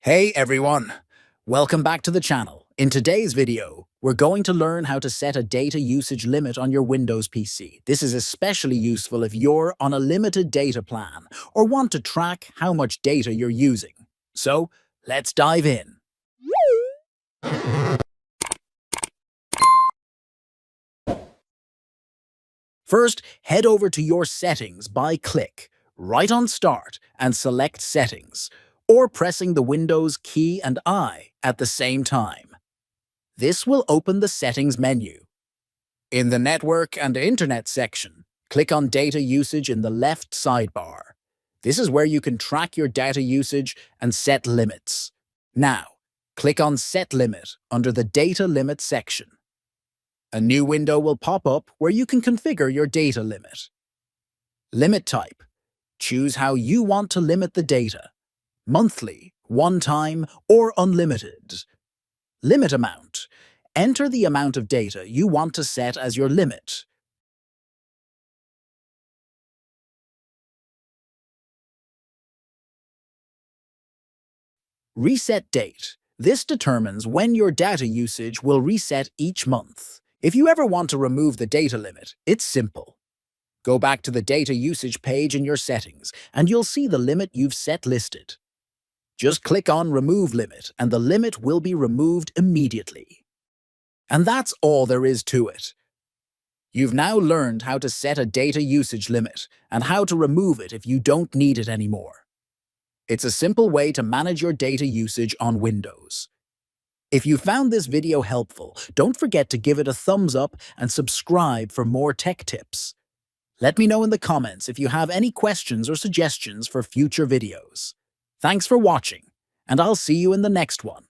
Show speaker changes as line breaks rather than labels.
Hey everyone! Welcome back to the channel. In today's video, we're going to learn how to set a data usage limit on your Windows PC. This is especially useful if you're on a limited data plan or want to track how much data you're using. So, let's dive in. First, head over to your settings by click right on Start and select Settings, or pressing the Windows key and I at the same time. This will open the Settings menu. In the Network and Internet section, click on Data Usage in the left sidebar. This is where you can track your data usage and set limits. Now, click on Set Limit under the Data Limit section. A new window will pop up where you can configure your data limit. Limit type. Choose how you want to limit the data: monthly, one-time, or unlimited. Limit amount. Enter the amount of data you want to set as your limit. Reset date. This determines when your data usage will reset each month. If you ever want to remove the data limit, it's simple. Go back to the data usage page in your settings, and you'll see the limit you've set listed. Just click on Remove Limit, and the limit will be removed immediately. And that's all there is to it. You've now learned how to set a data usage limit and how to remove it if you don't need it anymore. It's a simple way to manage your data usage on Windows. If you found this video helpful, don't forget to give it a thumbs up and subscribe for more tech tips. Let me know in the comments if you have any questions or suggestions for future videos. Thanks for watching, and I'll see you in the next one.